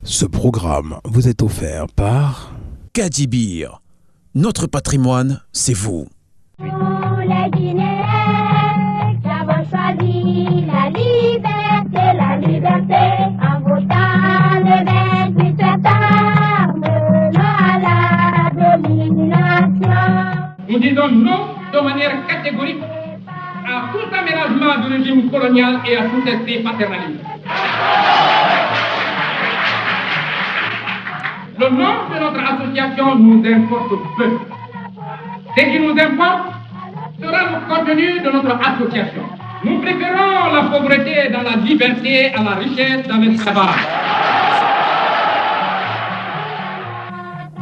Ce programme vous est offert par Kadibir. Notre patrimoine, c'est vous. Nous les Guinéens, qui avons choisi la liberté, en votant le 28 septembre, à la domination. Nous disons non de manière catégorique à tout aménagement du régime colonial et à tout esprit paternaliste. Le nom de notre association nous importe peu. Ce qui nous importe sera le contenu de notre association. Nous préférons la pauvreté dans la liberté à la richesse dans l'esclavage.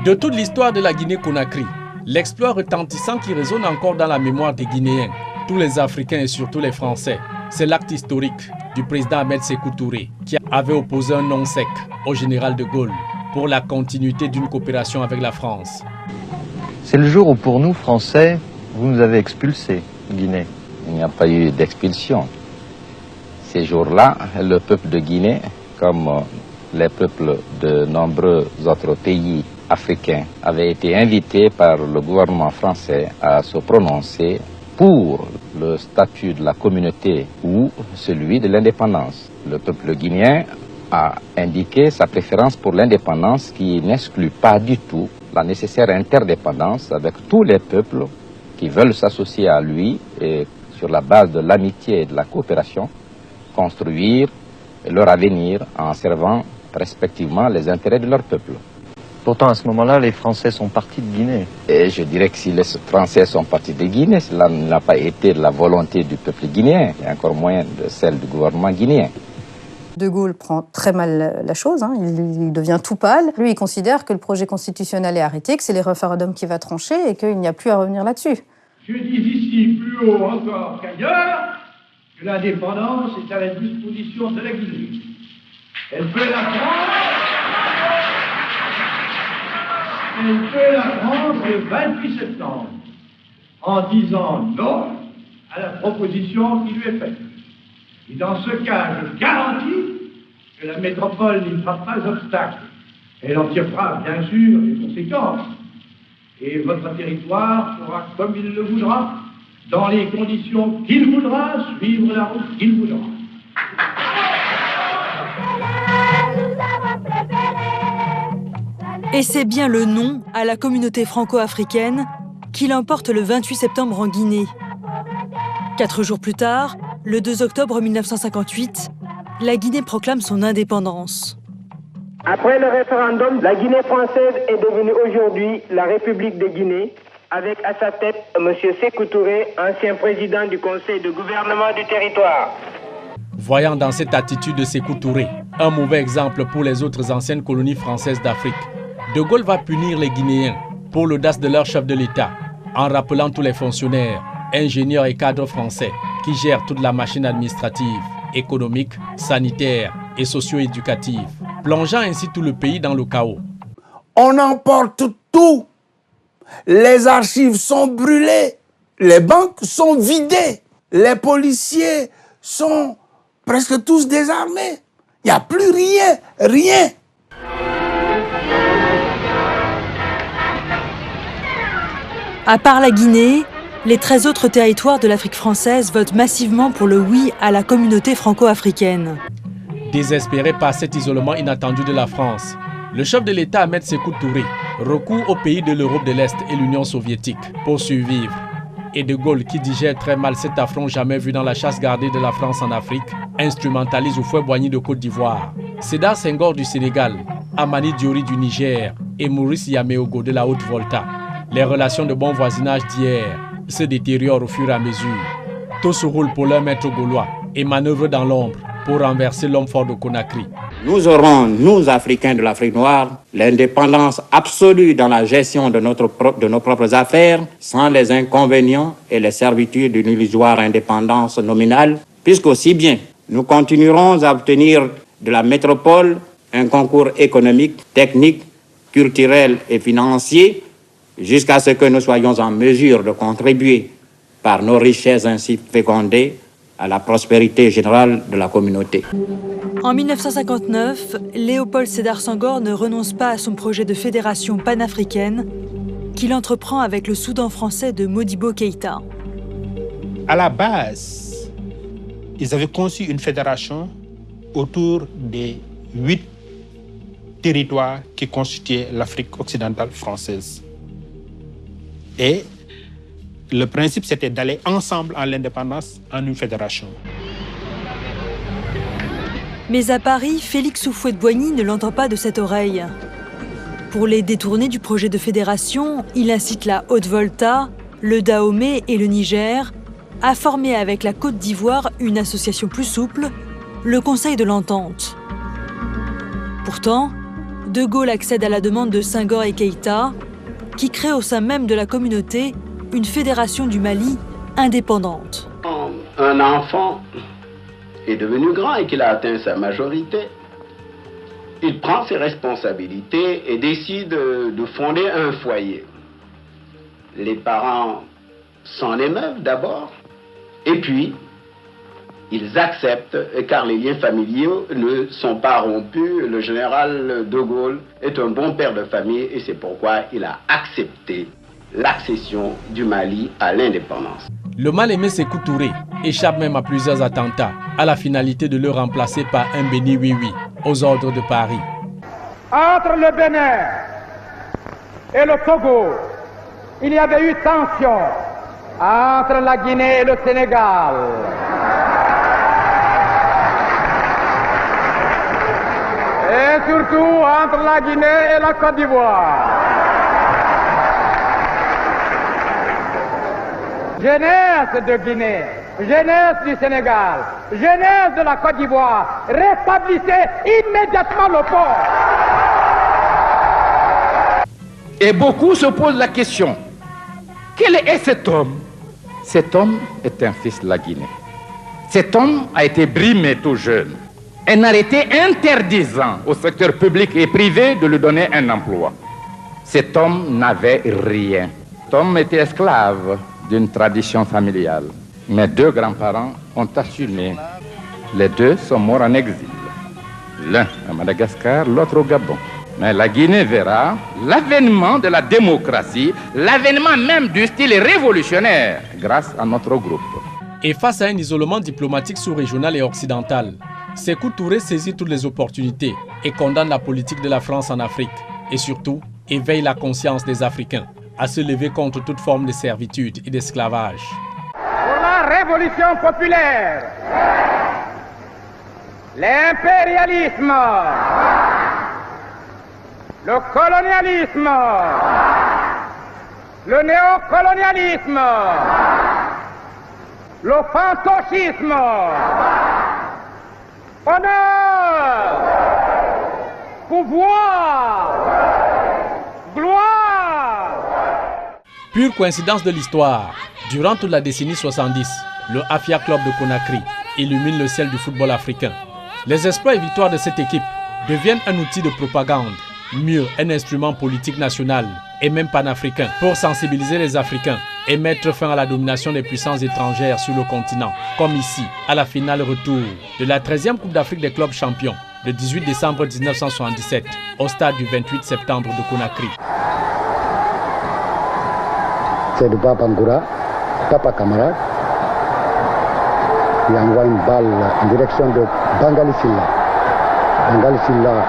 De toute l'histoire de la Guinée-Conakry, l'exploit retentissant qui résonne encore dans la mémoire des Guinéens, tous les Africains et surtout les Français, c'est l'acte historique du président Ahmed Sékou Touré qui avait opposé un non sec au général de Gaulle pour la continuité d'une coopération avec la France. C'est le jour où pour nous, Français, vous nous avez expulsés, Guinée. Il n'y a pas eu d'expulsion. Ces jours-là, le peuple de Guinée, comme les peuples de nombreux autres pays africains, avait été invité par le gouvernement français à se prononcer pour le statut de la communauté ou celui de l'indépendance. Le peuple guinéen a indiqué sa préférence pour l'indépendance qui n'exclut pas du tout la nécessaire interdépendance avec tous les peuples qui veulent s'associer à lui et sur la base de l'amitié et de la coopération, construire leur avenir en servant respectivement les intérêts de leur peuple. Pourtant, à ce moment-là, les Français sont partis de Guinée. Et je dirais que si les Français sont partis de Guinée, cela n'a pas été de la volonté du peuple guinéen, et encore moins de celle du gouvernement guinéen. De Gaulle prend très mal la chose, il devient tout pâle. Lui, il considère que le projet constitutionnel est arrêté, que c'est les référendums qui va trancher et qu'il n'y a plus à revenir là-dessus. Je dis ici plus haut encore qu'ailleurs que l'indépendance est à la disposition de la Guinée. Elle peut la prendre le 28 septembre en disant non à la proposition qui lui est faite. Et dans ce cas, je garantis que la métropole n'y fera pas obstacle. Elle en tirera bien sûr les conséquences. Et votre territoire fera comme il le voudra, dans les conditions qu'il voudra, suivre la route qu'il voudra. Et c'est bien le non à la communauté franco-africaine qui l'emporte le 28 septembre en Guinée. 4 jours plus tard, le 2 octobre 1958, la Guinée proclame son indépendance. Après le référendum, la Guinée française est devenue aujourd'hui la République de Guinée, avec à sa tête M. Sékou Touré, ancien président du conseil de gouvernement du territoire. Voyant dans cette attitude de Sékou Touré un mauvais exemple pour les autres anciennes colonies françaises d'Afrique, De Gaulle va punir les Guinéens pour l'audace de leur chef de l'État, en rappelant tous les fonctionnaires, ingénieurs et cadres français qui gèrent toute la machine administrative, économique, sanitaire et socio-éducative, plongeant ainsi tout le pays dans le chaos. On emporte tout. Les archives sont brûlées. Les banques sont vidées. Les policiers sont presque tous désarmés. Il n'y a plus rien. À part la Guinée, les 13 autres territoires de l'Afrique française votent massivement pour le oui à la communauté franco-africaine. Désespéré par cet isolement inattendu de la France, le chef de l'État Ahmed Sékou Touré recourt aux pays de l'Europe de l'Est et l'Union soviétique pour survivre. Et De Gaulle, qui digère très mal cet affront jamais vu dans la chasse gardée de la France en Afrique, instrumentalise Houphouët-Boigny de Côte d'Ivoire, Sédar Senghor du Sénégal, Amani Diori du Niger et Maurice Yameogo de la Haute-Volta. Les relations de bon voisinage d'hier se détériorent au fur et à mesure. Tous se roulent pour leur maître gaulois et manœuvrent dans l'ombre pour renverser l'homme fort de Conakry. Nous aurons, nous Africains de l'Afrique noire, l'indépendance absolue dans la gestion de nos propres affaires, sans les inconvénients et les servitudes d'une illusoire indépendance nominale, puisqu'aussi bien nous continuerons à obtenir de la métropole un concours économique, technique, culturel et financier, jusqu'à ce que nous soyons en mesure de contribuer, par nos richesses ainsi fécondées, à la prospérité générale de la communauté. En 1959, Léopold Sédar Senghor ne renonce pas à son projet de fédération panafricaine qu'il entreprend avec le Soudan français de Modibo Keïta. À la base, ils avaient conçu une fédération autour des 8 territoires qui constituaient l'Afrique occidentale française. Et le principe, c'était d'aller ensemble à l'indépendance en une fédération. Mais à Paris, Félix Houphouët-Boigny ne l'entend pas de cette oreille. Pour les détourner du projet de fédération, il incite la Haute-Volta, le Dahomey et le Niger à former avec la Côte d'Ivoire une association plus souple, le Conseil de l'Entente. Pourtant, De Gaulle accède à la demande de Senghor et Keïta, qui créent au sein même de la communauté une fédération du Mali indépendante. Un enfant est devenu grand et qu'il a atteint sa majorité, il prend ses responsabilités et décide de fonder un foyer. Les parents s'en émeuvent d'abord, et puis ils acceptent, car les liens familiaux ne sont pas rompus. Le général de Gaulle est un bon père de famille et c'est pourquoi il a accepté l'accession du Mali à l'indépendance. Le mal-aimé Sékou Touré échappe même à plusieurs attentats, à la finalité de le remplacer par un Béni Oui-Oui, aux ordres de Paris. Entre le Bénin et le Togo, il y avait eu tension entre la Guinée et le Sénégal. Et surtout entre la Guinée et la Côte d'Ivoire. Jeunesse de Guinée, jeunesse du Sénégal, jeunesse de la Côte d'Ivoire, rétablissez immédiatement le port. Et beaucoup se posent la question, quel est cet homme? Cet homme est un fils de la Guinée. Cet homme a été brimé tout jeune. Un arrêté interdisant au secteur public et privé de lui donner un emploi. Cet homme n'avait rien. Cet homme était esclave d'une tradition familiale. Mes 2 grands-parents ont assumé. Les 2 sont morts en exil. L'un à Madagascar, l'autre au Gabon. Mais la Guinée verra l'avènement de la démocratie, l'avènement même du style révolutionnaire grâce à notre groupe. Et face à un isolement diplomatique sous-régional et occidental, Sékou Touré saisit toutes les opportunités et condamne la politique de la France en Afrique. Et surtout, éveille la conscience des Africains à se lever contre toute forme de servitude et d'esclavage. Pour la révolution populaire, l'impérialisme, le colonialisme, le néocolonialisme, le fantochisme, honneur, pouvoir, gloire. Pure coïncidence de l'histoire, durant toute la décennie 70, le Afia Club de Conakry illumine le ciel du football africain. Les exploits et victoires de cette équipe deviennent un outil de propagande, mieux un instrument politique national et même panafricain pour sensibiliser les Africains et mettre fin à la domination des puissances étrangères sur le continent, comme ici, à la finale retour de la 13e Coupe d'Afrique des clubs champions, le 18 décembre 1977, au stade du 28 septembre de Conakry. C'est le Babangoura, Papa Kamara, qui envoie une balle en direction de Bangali Silla. Bangali Silla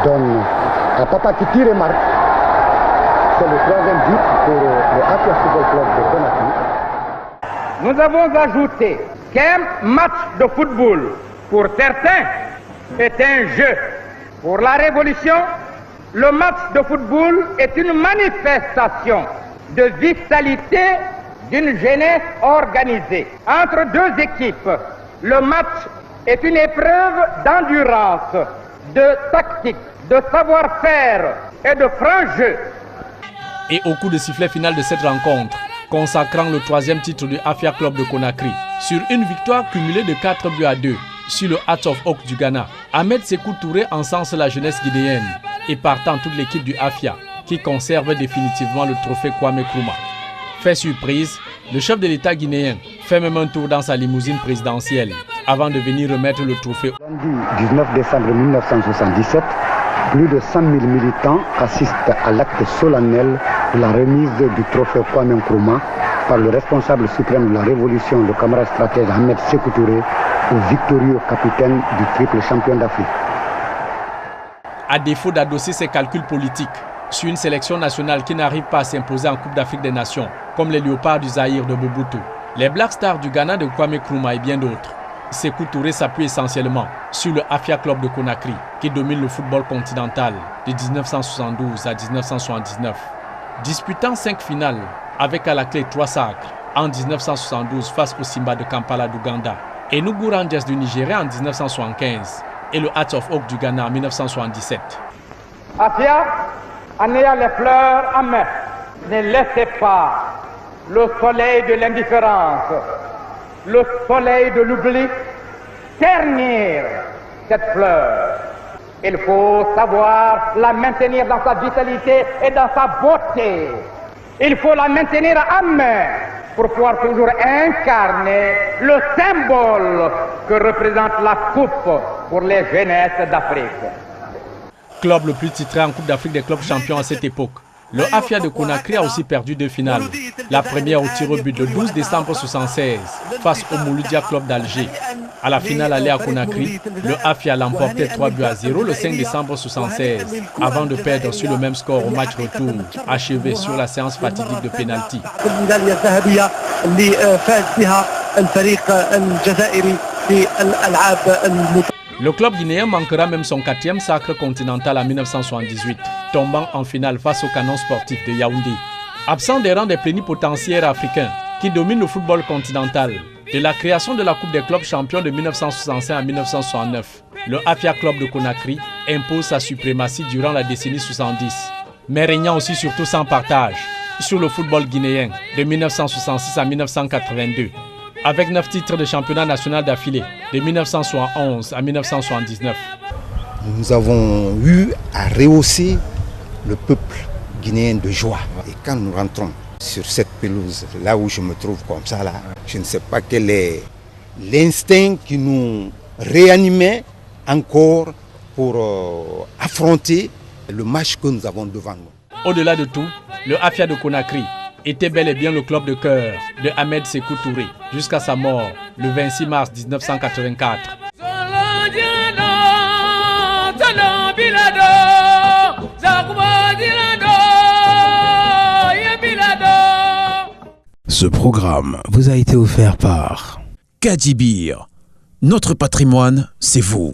donne à Papa qui tire et marque. C'est le 3e but pour le Afia Football Club de Conakry. Nous avons ajouté qu'un match de football, pour certains, est un jeu. Pour la Révolution, le match de football est une manifestation de vitalité d'une jeunesse organisée. Entre 2 équipes, le match est une épreuve d'endurance, de tactique, de savoir-faire et de franc jeu. Et au coup de sifflet final de cette rencontre, consacrant le 3e titre du Afia Club de Conakry, sur une victoire cumulée de 4-2 sur le Hearts of Oak du Ghana, Ahmed Sékou Touré encense la jeunesse guinéenne et partant toute l'équipe du Afia, qui conserve définitivement le trophée Kwame Nkrumah. Fait surprise, le chef de l'État guinéen fait même un tour dans sa limousine présidentielle avant de venir remettre le trophée. Lundi 19 décembre 1977, plus de 100 000 militants assistent à l'acte solennel de la remise du trophée Kwame Nkrumah par le responsable suprême de la révolution, le camarade stratège Ahmed Sékou Touré, au victorieux capitaine du triple champion d'Afrique. À défaut d'adosser ses calculs politiques sur une sélection nationale qui n'arrive pas à s'imposer en Coupe d'Afrique des Nations, comme les Léopards du Zaïre de Mobutu, les Black Stars du Ghana de Kwame Nkrumah et bien d'autres, Sékou Touré s'appuie essentiellement sur le Afia Club de Conakry qui domine le football continental de 1972 à 1979. Disputant 5 finales avec à la clé 3 sacres en 1972 face au Simba de Kampala d'Ouganda, et Enugu Rangers du Nigeria en 1975 et le Hearts of Oak du Ghana en 1977. Afia, en ayant les fleurs en main, ne laissez pas le soleil de l'indifférence, le soleil de l'oubli ternir cette fleur. Il faut savoir la maintenir dans sa vitalité et dans sa beauté. Il faut la maintenir en main pour pouvoir toujours incarner le symbole que représente la coupe pour les jeunesses d'Afrique. Club le plus titré en Coupe d'Afrique des clubs champions à cette époque, le Afia de Conakry a aussi perdu 2 finales. La première au tir au but le 12 décembre 1976 face au Mouloudia Club d'Alger. À la finale allée à Conakry, le Afia l'emportait 3-0 le 5 décembre 1976 avant de perdre sur le même score au match retour, achevé sur la séance fatidique de pénalty. Le club guinéen manquera même son 4e sacre continental en 1978, tombant en finale face au Canon sportif de Yaoundé. Absent des rangs des plénipotentiaires africains qui dominent le football continental, de la création de la Coupe des clubs champions de 1965 à 1969, le Afia Club de Conakry impose sa suprématie durant la décennie 70, mais régnant aussi surtout sans partage sur le football guinéen de 1966 à 1982. Avec 9 titres de championnat national d'affilée de 1971 à 1979. Nous avons eu à rehausser le peuple guinéen de joie. Et quand nous rentrons sur cette pelouse, là où je me trouve comme ça, là, je ne sais pas quel est l'instinct qui nous réanimait encore pour affronter le match que nous avons devant nous. Au-delà de tout, le Afia de Conakry était bel et bien le club de cœur de Ahmed Sékou Touré jusqu'à sa mort le 26 mars 1984. Ce programme vous a été offert par Kadibir. Notre patrimoine, c'est vous.